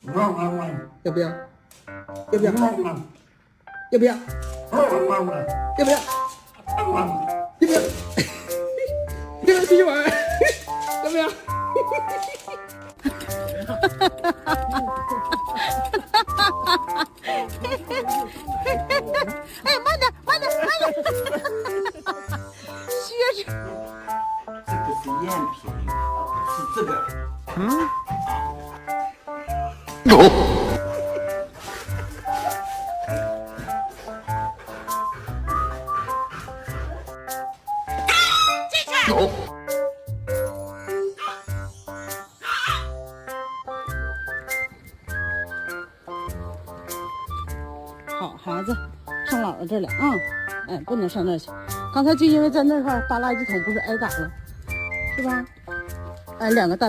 要不要？要不要？要不要？要不要？要不要？要不要出去玩？要不要？哎，慢点，慢点，慢点！学着。这个是赝品，是这个。好孩子，上姥姥这儿来啊！哎，不能上那儿去。刚才就因为在那块儿扒垃圾桶，不是挨打了，是吧？哎，两个大。